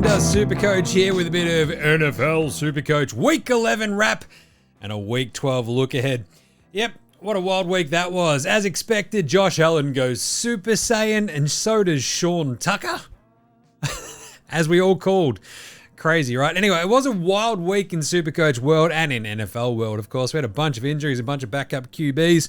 everyone, Does SuperCoach here with a bit of NFL SuperCoach Week 11 wrap and a Week 12 look ahead. Yep, what a wild week that was. As expected, Josh Allen goes Super Saiyan and so does Sean Tucker. As we all called. Crazy, right? Anyway, it was a wild week in SuperCoach world and in NFL world, of course. We had a bunch of injuries, a bunch of backup QBs.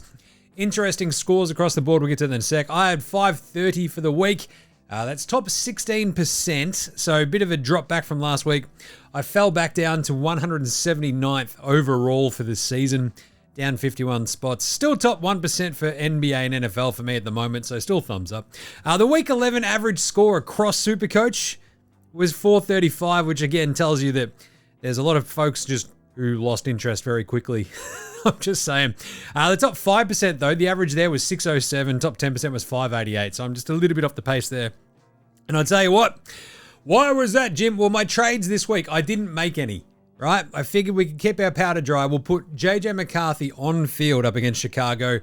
Interesting scores across the board. We'll get to that in a sec. I had 530 for the week. That's top 16%, so a bit of a drop back from last week. I fell back down to 179th overall for the season, down 51 spots. Still top 1% for NBA and NFL for me at the moment, so still thumbs up. The Week 11 average score across SuperCoach was 435, which again tells you that there's a lot of folks just who lost interest very quickly. I'm just saying. The top 5%, though, the average there was 607. Top 10% was 588. So I'm just a little bit off the pace there. And I'll tell you what. Why was that, Jim? Well, my trades this week, I didn't make any, right? I figured we could keep our powder dry. We'll put JJ McCarthy on field up against Chicago.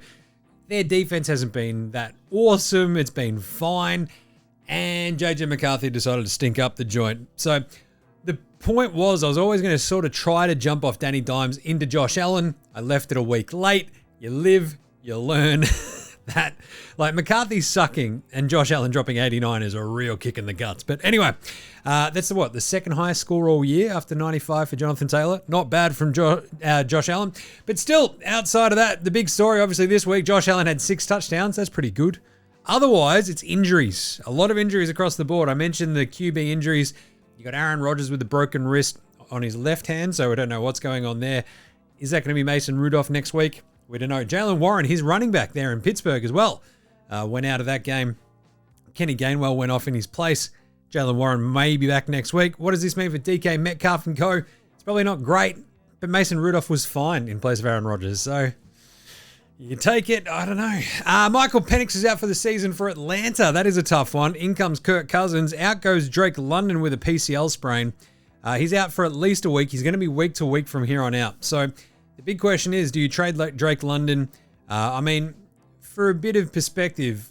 Their defense hasn't been that awesome. It's been fine. And JJ McCarthy decided to stink up the joint. So the point was I was always going to sort of try to jump off Danny Dimes into Josh Allen. I left it a week late. You live, you learn. That, like, McCarthy sucking and Josh Allen dropping 89 is a real kick in the guts. But anyway, that's the second highest score all year after 95 for Jonathan Taylor. Not bad from Josh Allen. But still, outside of that, the big story obviously this week, Josh Allen had 6 touchdowns. That's pretty good. Otherwise, it's injuries. A lot of injuries across the board. I mentioned the QB injuries. You got Aaron Rodgers with a broken wrist on his left hand, so we don't know what's going on there. Is that going to be Mason Rudolph next week? We don't know. Jalen Warren, his running back there in Pittsburgh as well, went out of that game. Kenny Gainwell went off in his place. Jalen Warren may be back next week. What does this mean for DK Metcalf and co? It's probably not great, but Mason Rudolph was fine in place of Aaron Rodgers, so you can take it. I don't know. Michael Penix is out for the season for Atlanta. That is a tough one. In comes Kirk Cousins. Out goes Drake London with a PCL sprain. He's out for at least a week. He's going to be week to week from here on out. So the big question is, do you trade Drake London? I mean, for a bit of perspective,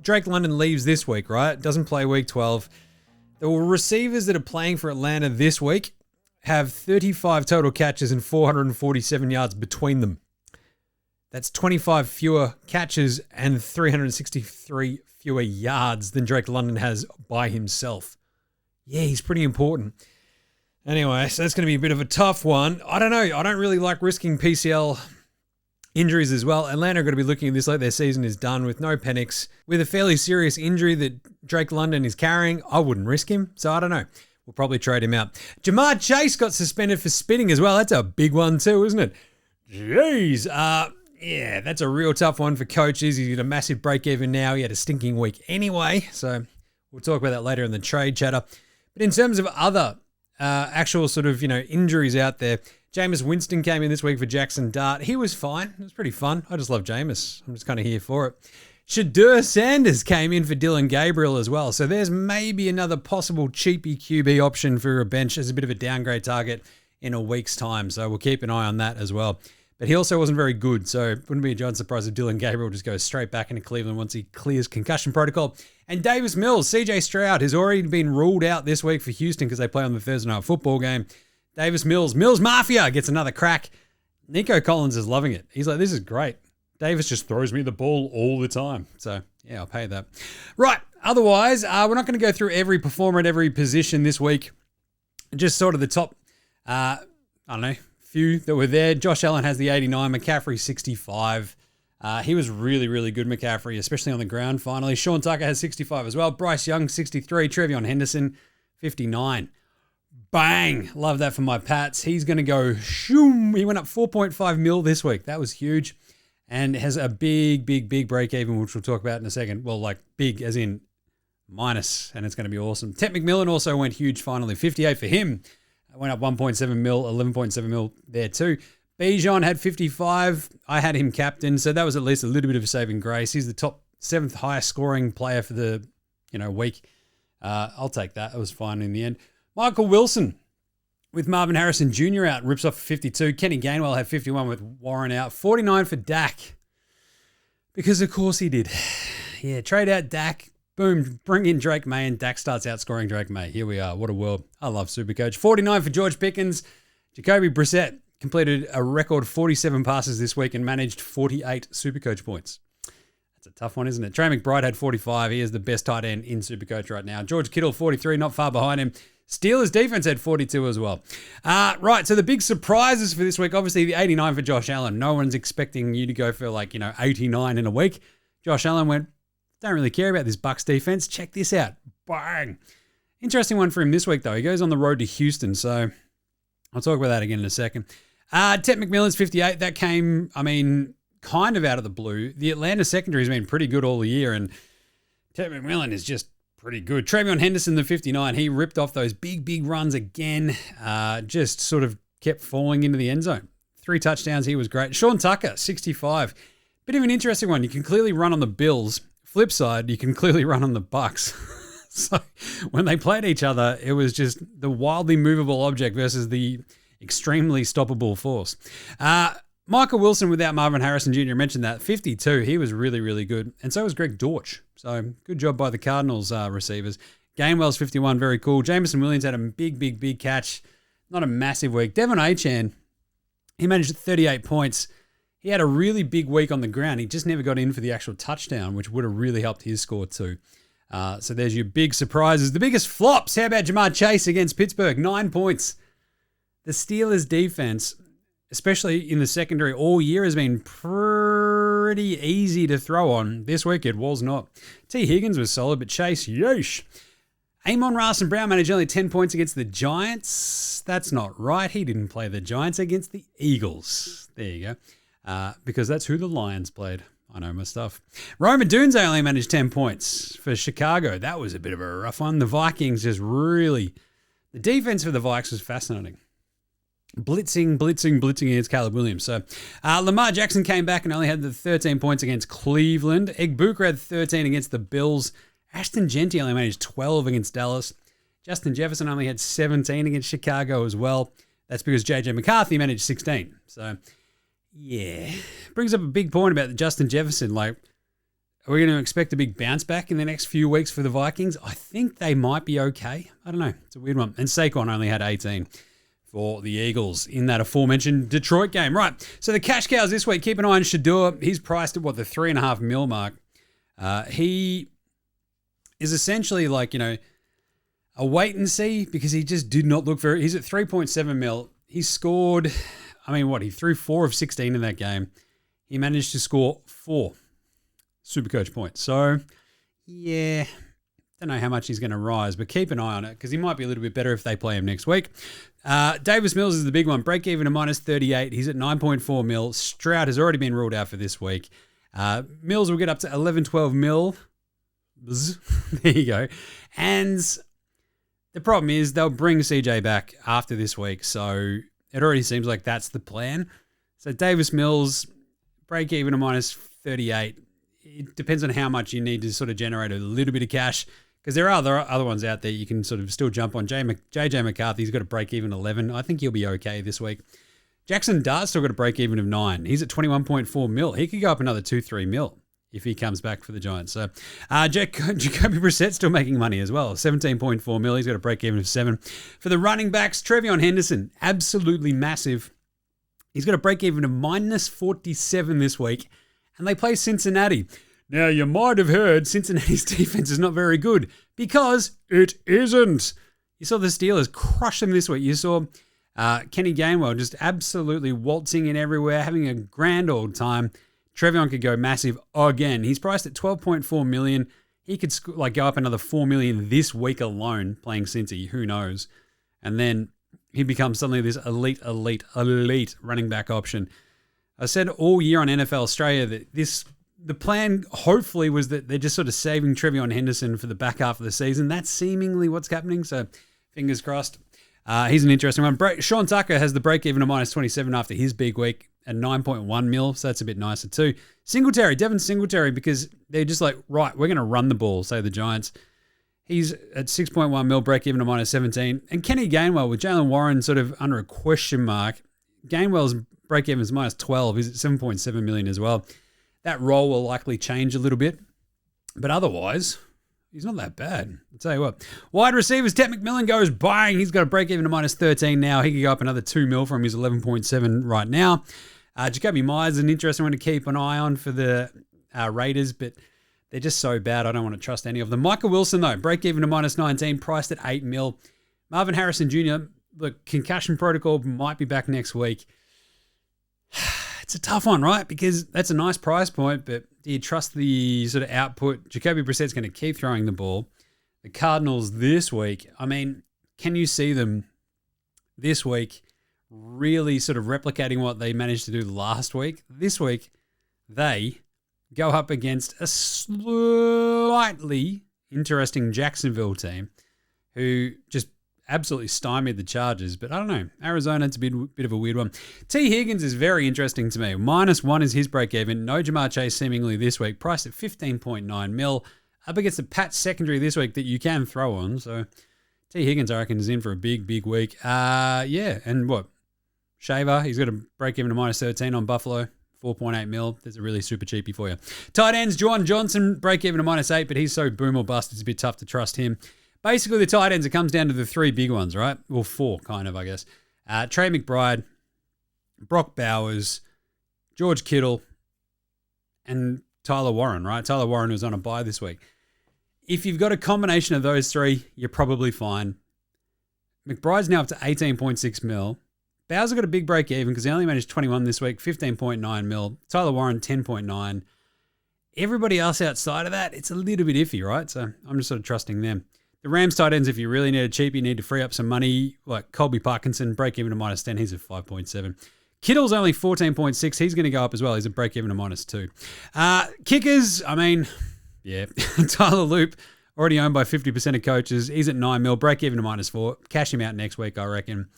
Drake London leaves this week, right? Doesn't play week 12. The receivers that are playing for Atlanta this week have 35 total catches and 447 yards between them. That's 25 fewer catches and 363 fewer yards than Drake London has by himself. Yeah, he's pretty important. Anyway, so that's going to be a bit of a tough one. I don't know. I don't really like risking PCL injuries as well. Atlanta are going to be looking at this like their season is done with no Penix. With a fairly serious injury that Drake London is carrying, I wouldn't risk him. So I don't know. We'll probably trade him out. Jamar Chase got suspended for spitting as well. That's a big one too, isn't it? Jeez. Yeah, that's a real tough one for coaches. He's got a massive break even now. He had a stinking week anyway. So we'll talk about that later in the trade chatter. But in terms of other actual sort of, injuries out there, Jameis Winston came in this week for Jackson Dart. He was fine. It was pretty fun. I just love Jameis. I'm just kind of here for it. Shadur Sanders came in for Dylan Gabriel as well. So there's maybe another possible cheapy QB option for a bench as a bit of a downgrade target in a week's time. So we'll keep an eye on that as well. But he also wasn't very good, so it wouldn't be a giant surprise if Dylan Gabriel just goes straight back into Cleveland once he clears concussion protocol. And Davis Mills, CJ Stroud, has already been ruled out this week for Houston because they play on the Thursday night football game. Davis Mills Mafia gets another crack. Nico Collins is loving it. He's like, this is great. Davis just throws me the ball all the time. So, yeah, I'll pay that. Right, otherwise, we're not going to go through every performer at every position this week. Just sort of the top, few that were there. Josh Allen has the 89, McCaffrey 65. He was really, really good, McCaffrey, especially on the ground finally. Sean Tucker has 65 as well. Bryce Young 63. Trevion Henderson 59. Bang! Love that for my Pats. He's going to go shoom. He went up 4.5 mil this week. That was huge. And has a big, big, big break even, which we'll talk about in a second. Well, like big as in minus, and it's going to be awesome. Ted McMillan also went huge finally. 58 for him. Went up 1.7 mil, 11.7 mil there too. Bijan had 55. I had him captain, so that was at least a little bit of a saving grace. He's the top 7th highest scoring player for the week. I'll take that. It was fine in the end. Michael Wilson with Marvin Harrison Jr. out, rips off 52. Kenny Gainwell had 51 with Warren out. 49 for Dak. Because of course he did. Yeah, trade out Dak. Boom, bring in Drake May, and Dak starts outscoring Drake May. Here we are. What a world. I love SuperCoach. 49 for George Pickens. Jacoby Brissett completed a record 47 passes this week and managed 48 SuperCoach points. That's a tough one, isn't it? Trey McBride had 45. He is the best tight end in SuperCoach right now. George Kittle, 43, not far behind him. Steelers defense had 42 as well. Right, so the big surprises for this week, obviously the 89 for Josh Allen. No one's expecting you to go for 89 in a week. Josh Allen went, don't really care about this Bucs defense. Check this out. Bang. Interesting one for him this week, though. He goes on the road to Houston, so I'll talk about that again in a second. Ted McMillan's 58. That came, kind of out of the blue. The Atlanta secondary has been pretty good all year, and Ted McMillan is just pretty good. Travion Henderson, the 59, he ripped off those big runs again. Just sort of kept falling into the end zone. 3 touchdowns, he was great. Sean Tucker, 65. Bit of an interesting one. You can clearly run on the Bills. Flip side, you can clearly run on the Bucs. So when they played each other, it was just the wildly movable object versus the extremely stoppable force. Michael Wilson without Marvin Harrison Jr. mentioned that. 52, he was really good. And so was Greg Dortch. So good job by the Cardinals receivers. Gainwell's 51, very cool. Jameson Williams had a big catch. Not a massive week. Devon Achane, he managed 38 points. He had a really big week on the ground. He just never got in for the actual touchdown, which would have really helped his score too. So there's your big surprises. The biggest flops, how about Jamar Chase against Pittsburgh? 9 points. The Steelers' defense, especially in the secondary all year, has been pretty easy to throw on. This week it was not. T. Higgins was solid, but Chase, yeesh. Amon-Ra St. Brown managed only 10 points against the Giants. That's not right. He didn't play the Giants against the Eagles. There you go. Because that's who the Lions played. I know my stuff. Roman Dunze only managed 10 points for Chicago. That was a bit of a rough one. The Vikings just really... The defense for the Vikes was fascinating. Blitzing against Caleb Williams. So Lamar Jackson came back and only had the 13 points against Cleveland. Egg Booker had 13 against the Bills. Ashton Genty only managed 12 against Dallas. Justin Jefferson only had 17 against Chicago as well. That's because J.J. McCarthy managed 16. So, yeah. Brings up a big point about Justin Jefferson. Like, are we going to expect a big bounce back in the next few weeks for the Vikings? I think they might be okay. I don't know. It's a weird one. And Saquon only had 18 for the Eagles in that aforementioned Detroit game. Right, so the cash cows this week, keep an eye on Shador. He's priced at, the $3.5 million mark. He is essentially like, a wait and see because he just did not look very... He's at 3.7 mil. He scored, he threw 4 of 16 in that game. He managed to score 4 SuperCoach points. So, yeah... Don't know how much he's going to rise, but keep an eye on it because he might be a little bit better if they play him next week. Davis Mills is the big one. Break even to minus 38. He's at 9.4 mil. Stroud has already been ruled out for this week. Mills will get up to 11, 12 mil. There you go. And the problem is they'll bring CJ back after this week. So it already seems like that's the plan. So Davis Mills, break even to minus 38. It depends on how much you need to sort of generate a little bit of cash. Because there are other ones out there you can sort of still jump on. J.J. McCarthy's got a break-even 11. I think he'll be okay this week. Jackson Dart's still got a break-even of 9. He's at 21.4 mil. He could go up another 2-3 mil if he comes back for the Giants. So Jacoby Brissett's still making money as well. 17.4 mil. He's got a break-even of 7. For the running backs, Travion Henderson, absolutely massive. He's got a break-even of minus 47 this week. And they play Cincinnati. Now, you might have heard Cincinnati's defense is not very good because it isn't. You saw the Steelers crush them this week. You saw Kenny Gainwell just absolutely waltzing in everywhere, having a grand old time. Trevion could go massive again. He's priced at $12.4 million. He could go up another $4 million this week alone playing Cincy. Who knows? And then he becomes suddenly this elite running back option. I said all year on NFL Australia that the plan hopefully was that they're just sort of saving Travion Henderson for the back half of the season. That's seemingly what's happening, so fingers crossed. He's an interesting one. Sean Tucker has the break-even of minus 27 after his big week at 9.1 mil, so that's a bit nicer too. Devin Singletary, because they're just like, right, we're going to run the ball, say the Giants. He's at 6.1 mil, break-even of minus 17. And Kenny Gainwell, with Jalen Warren sort of under a question mark, Gainwell's break-even is minus 12. He's at 7.7 million as well. That role will likely change a little bit. But otherwise, he's not that bad. I'll tell you what. Wide receivers, Ted McMillan goes bang. He's got a break even to minus 13 now. He could go up another 2 mil from his 11.7 right now. Jacoby Myers is an interesting one to keep an eye on for the Raiders, but they're just so bad. I don't want to trust any of them. Michael Wilson, though, break even to minus 19, priced at 8 mil. Marvin Harrison Jr., the concussion protocol might be back next week. It's a tough one, right? Because that's a nice price point, but do you trust the sort of output? Jacoby Brissett's going to keep throwing the ball. The Cardinals this week, I mean, can you see them this week really sort of replicating what they managed to do last week? This week, they go up against a slightly interesting Jacksonville team who just absolutely stymied the Chargers, but I don't know. Arizona, it's a bit of a weird one. T. Higgins is very interesting to me. -1 is his break-even. No Jamar Chase seemingly this week, priced at 15.9 mil. Up against the Pats secondary this week that you can throw on. So T. Higgins, I reckon, is in for a big, big week. Yeah, and what? Shaver, he's got a break-even to -13 on Buffalo. 4.8 mil. There's a really super cheapie for you. Tight ends, Juwan Johnson, break-even to -8, but he's so boom or bust, it's a bit tough to trust him. Basically, the tight ends, it comes down to the 3 big ones, right? Well, 4, kind of, I guess. Trey McBride, Brock Bowers, George Kittle, and Tyler Warren, right? Tyler Warren was on a bye this week. If you've got a combination of those 3, you're probably fine. McBride's now up to 18.6 mil. Bowser got a big break even because he only managed 21 this week, 15.9 mil. Tyler Warren, 10.9. Everybody else outside of that, it's a little bit iffy, right? So I'm just sort of trusting them. The Rams tight ends, if you really need a cheap, you need to free up some money, like Colby Parkinson, break even to -10. He's at 5.7. Kittle's only 14.6. He's going to go up as well. He's a break even to -2. Kickers, I mean, yeah. Tyler Loop, already owned by 50% of coaches. He's at 9 mil, break even to -4. Cash him out next week, I reckon.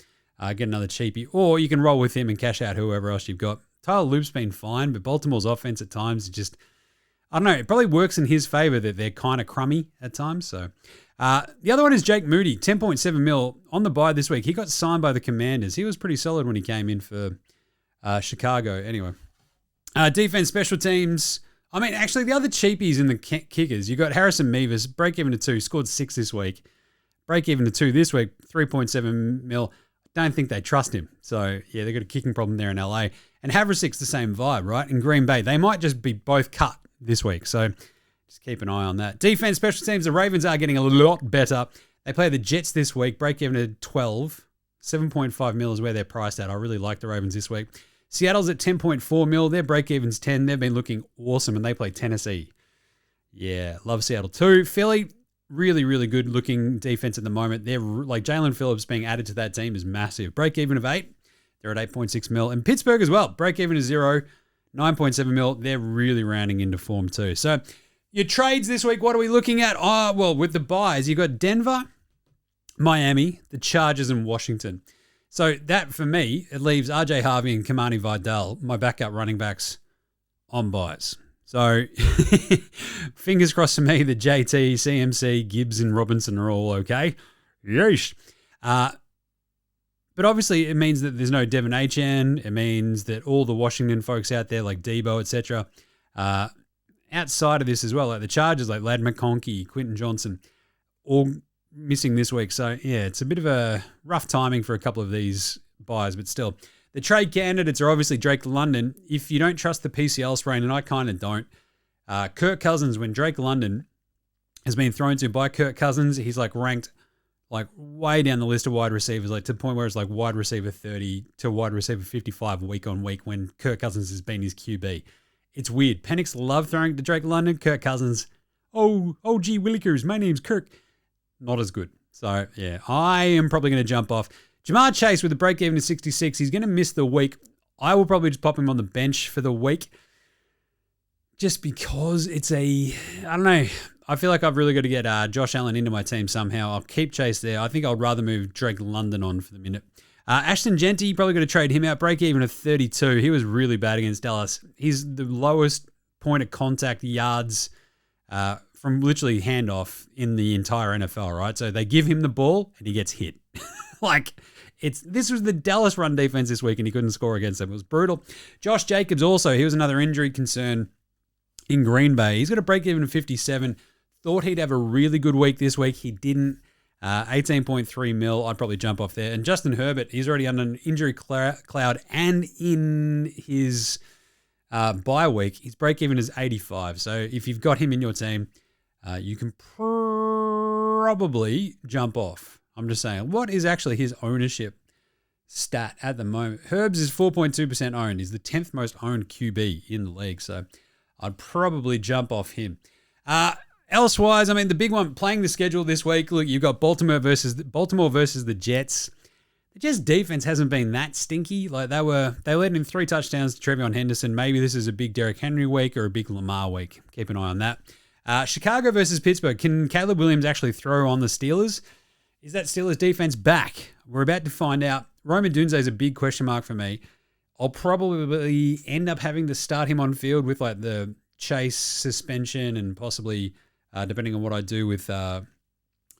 Get another cheapie. Or you can roll with him and cash out whoever else you've got. Tyler Loop's been fine, but Baltimore's offense at times is just, I don't know, it probably works in his favor that they're kind of crummy at times. So the other one is Jake Moody, 10.7 mil on the bye this week. He got signed by the Commanders. He was pretty solid when he came in for Chicago. Anyway, defense, special teams. I mean, actually, the other cheapies in the kickers, you got Harrison Mevis, break even to 2, scored 6 this week. Break even to 2 this week, 3.7 mil. Don't think they trust him. So, yeah, they've got a kicking problem there in LA. And Havrisik's the same vibe, right? In Green Bay, they might just be both cut this week. So, just keep an eye on that. Defense, special teams, the Ravens are getting a lot better. They play the Jets this week, break even to 12. 7.5 mil is where they're priced at. I really like the Ravens this week. Seattle's at 10.4 mil. Their break even's 10. They've been looking awesome, and they play Tennessee. Yeah, love Seattle too. Philly, really, really good looking defense at the moment. They're like Jalen Phillips being added to that team is massive. Break even of 8. They're at 8.6 mil. And Pittsburgh as well. Break even to 0. 9.7 mil. They're really rounding into form too. So your trades this week, what are we looking at? Oh, well, with the buys, you got Denver, Miami, the Chargers, and Washington. So that, for me, it leaves RJ Harvey and Kamani Vidal, my backup running backs, on buys. So fingers crossed for me that JT, CMC, Gibbs, and Robinson are all okay. Yeesh. But obviously it means that there's no Devin Achane. It means that all the Washington folks out there like Debo, etc. Outside of this as well, like the Chargers, like Ladd McConkey, Quentin Johnson, all missing this week. So, yeah, it's a bit of a rough timing for a couple of these buys, but still. The trade candidates are obviously Drake London. If you don't trust the PCL sprain, and I kind of don't, Kirk Cousins, when Drake London has been thrown to by Kirk Cousins, he's like ranked like way down the list of wide receivers, like to the point where it's like wide receiver 30 to wide receiver 55 week on week when Kirk Cousins has been his QB. It's weird. Penix love throwing to Drake London. Kirk Cousins, oh gee willikers, my name's Kirk. Not as good. So, yeah, I am probably going to jump off. Jamar Chase with a break-even to 66. He's going to miss the week. I will probably just pop him on the bench for the week just because it's I don't know. I feel like I've really got to get Josh Allen into my team somehow. I'll keep Chase there. I think I'd rather move Drake London on for the minute. Ashton Genty, probably got to trade him out. Break-even of 32. He was really bad against Dallas. He's the lowest point of contact yards from literally handoff in the entire NFL, right? So they give him the ball and he gets hit. This was the Dallas run defense this week and he couldn't score against them. It was brutal. Josh Jacobs also, he was another injury concern in Green Bay. He's got a break even of 57. thought he'd have a really good week this week. He didn't. 18.3 mil. I'd probably jump off there. And Justin Herbert, he's already under an injury cloud, and in his bye week, his break even is 85. So if you've got him in your team, you can probably jump off. I'm just saying, what is actually his ownership stat at the moment? Herbs is 4.2% owned. He's the 10th most owned QB in the league. So I'd probably jump off him. Elsewise, I mean, the big one, playing the schedule this week, look, you've got Baltimore versus the Jets. The Jets defense hasn't been that stinky. Like they led in 3 touchdowns to Trevion Henderson. Maybe this is a big Derrick Henry week or a big Lamar week. Keep an eye on that. Chicago versus Pittsburgh. Can Caleb Williams actually throw on the Steelers? Is that Steelers defense back? We're about to find out. Rome Odunze is a big question mark for me. I'll probably end up having to start him on field with like the Chase suspension and possibly depending on what I do with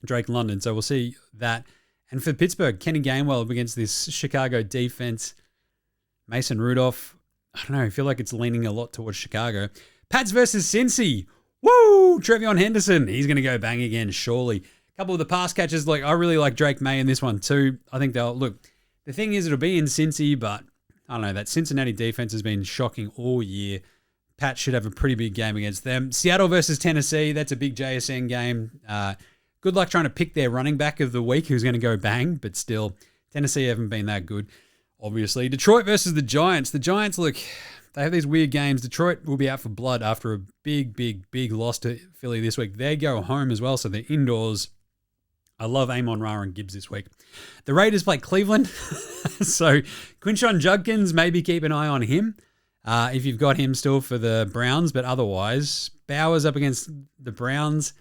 Drake London. So we'll see that. And for Pittsburgh, Kenny Gainwell against this Chicago defense. Mason Rudolph, I don't know, I feel like it's leaning a lot towards Chicago. Pats versus Cincy. Woo! Trevion Henderson, he's going to go bang again, surely. A couple of the pass catches, like I really like Drake May in this one too. I think they'll, look, the thing is it'll be in Cincy, but I don't know, that Cincinnati defense has been shocking all year. Pat should have a pretty big game against them. Seattle versus Tennessee, that's a big JSN game. Good luck trying to pick their running back of the week who's going to go bang, but still, Tennessee haven't been that good, obviously. Detroit versus the Giants. The Giants, look, they have these weird games. Detroit will be out for blood after a big loss to Philly this week. They go home as well, so they're indoors. I love Amon-Ra and Gibbs this week. The Raiders play Cleveland, so Quinshon Judkins, maybe keep an eye on him. If you've got him still for the Browns, but otherwise, Bowers up against the Browns.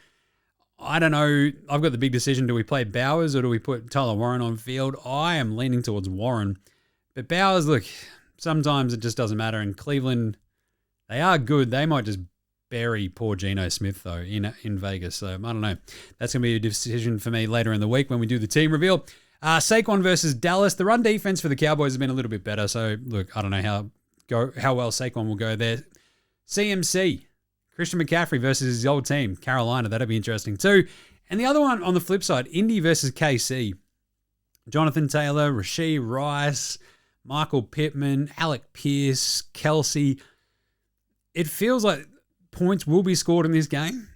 I don't know. I've got the big decision. Do we play Bowers or do we put Tyler Warren on field? I am leaning towards Warren. But Bowers, look, sometimes it just doesn't matter. And Cleveland, they are good. They might just bury poor Geno Smith, though, in Vegas. So, I don't know. That's going to be a decision for me later in the week when we do the team reveal. Saquon versus Dallas. The run defense for the Cowboys has been a little bit better. So, look, I don't know how well Saquon will go there. CMC, Christian McCaffrey versus his old team, Carolina. That'd be interesting too. And the other one on the flip side, Indy versus KC. Jonathan Taylor, Rashee Rice, Michael Pittman, Alec Pierce, Kelsey. It feels like points will be scored in this game.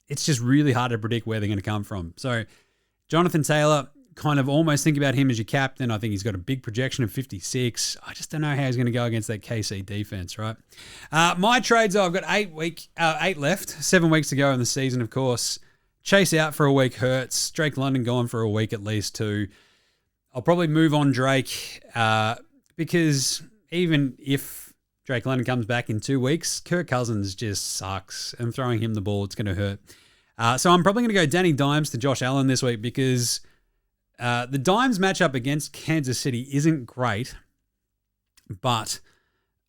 It's just really hard to predict where they're going to come from. So Jonathan Taylor, kind of almost think about him as your captain. I think he's got a big projection of 56. I just don't know how he's going to go against that KC defense, right? My trades, I've got 8 left, 7 weeks to go in the season, of course. Chase out for a week hurts. Drake London gone for a week at least too. I'll probably move on Drake because even if Drake London comes back in 2 weeks, Kirk Cousins just sucks, and throwing him the ball, it's going to hurt. So I'm probably going to go Danny Dimes to Josh Allen this week because the Dimes matchup against Kansas City isn't great, but,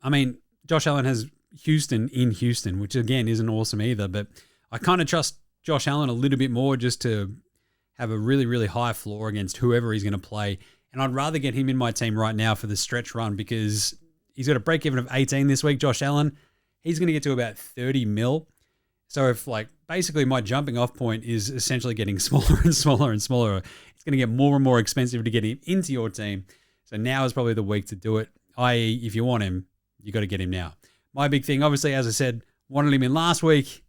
I mean, Josh Allen has Houston in Houston, which, again, isn't awesome either, but I kind of trust Josh Allen a little bit more just to have a really, really high floor against whoever he's going to play, and I'd rather get him in my team right now for the stretch run because he's got a break-even of 18 this week, Josh Allen. He's going to get to about 30 mil. So if, like, basically my jumping off point is essentially getting smaller and smaller and smaller, it's going to get more and more expensive to get him into your team. So now is probably the week to do it, i.e. if you want him, you got to get him now. My big thing, obviously, as I said, wanted him in last week,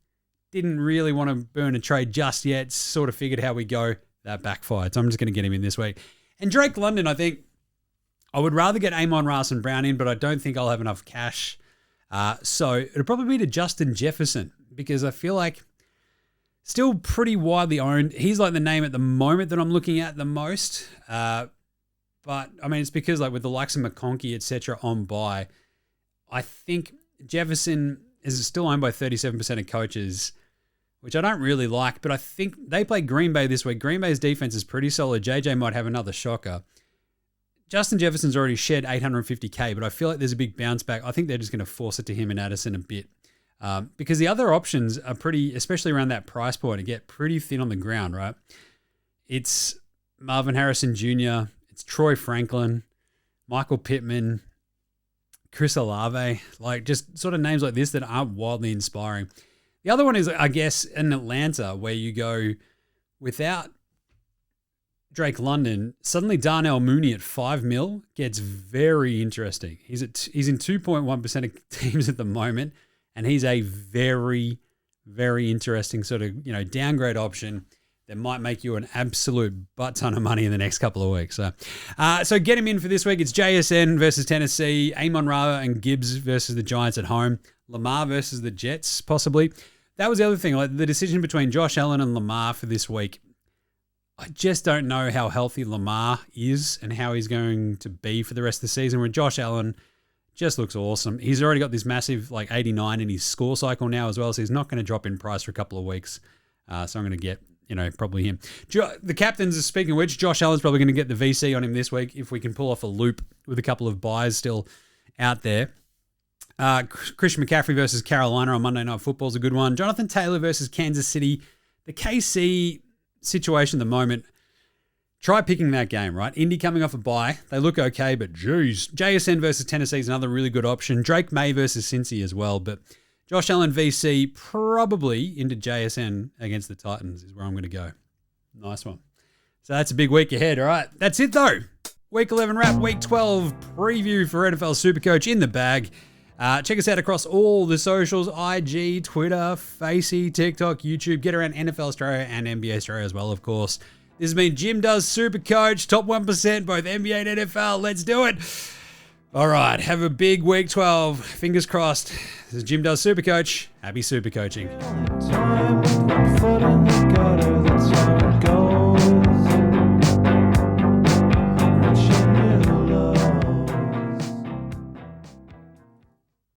didn't really want to burn a trade just yet, sort of figured how we go, that backfired. So I'm just going to get him in this week. And Drake London, I think, I would rather get Amon-Ra and Brown in, but I don't think I'll have enough cash. So it'll probably be to Justin Jefferson, because I feel like still pretty widely owned. He's like the name at the moment that I'm looking at the most. But I mean, it's because like with the likes of McConkey, etc. on bye, I think Jefferson is still owned by 37% of coaches, which I don't really like, but I think they play Green Bay this week. Green Bay's defense is pretty solid. JJ might have another shocker. Justin Jefferson's already shed $850K, but I feel like there's a big bounce back. I think they're just going to force it to him and Addison a bit. Because the other options are pretty, especially around that price point, to get pretty thin on the ground, right? It's Marvin Harrison Jr., it's Troy Franklin, Michael Pittman, Chris Olave, like just sort of names like this that aren't wildly inspiring. The other one is, I guess, in Atlanta, where you go without Drake London, suddenly Darnell Mooney at $5 million gets very interesting. He's in 2.1% of teams at the moment, and he's a very, very interesting sort of, downgrade option that might make you an absolute butt ton of money in the next couple of weeks. So get him in for this week. It's JSN versus Tennessee, Amon-Ra and Gibbs versus the Giants at home, Lamar versus the Jets, possibly. That was the other thing, like the decision between Josh Allen and Lamar for this week. I just don't know how healthy Lamar is and how he's going to be for the rest of the season, where Josh Allen just looks awesome. He's already got this massive 89 in his score cycle now as well, so he's not going to drop in price for a couple of weeks. So I'm going to get, probably him. The captains, speaking of which, Josh Allen's probably going to get the VC on him this week if we can pull off a loop with a couple of buys still out there. Christian McCaffrey versus Carolina on Monday Night Football is a good one. Jonathan Taylor versus Kansas City. The KC situation at the moment, try picking that game, right? Indy coming off a bye. They look okay, but geez. JSN versus Tennessee is another really good option. Drake May versus Cincy as well, but Josh Allen VC probably into JSN against the Titans is where I'm going to go. Nice one. So that's a big week ahead, all right? That's it, though. Week 11 wrap, Week 12 preview for NFL SuperCoach in the bag. Check us out across all the socials, IG, Twitter, Facey, TikTok, YouTube. Get around NFL Straya and NBA Straya as well, of course. This has been Jim Does SuperCoach, top 1%, both NBA and NFL. Let's do it. All right, have a big Week 12. Fingers crossed. This is Jim Does SuperCoach. Happy SuperCoaching.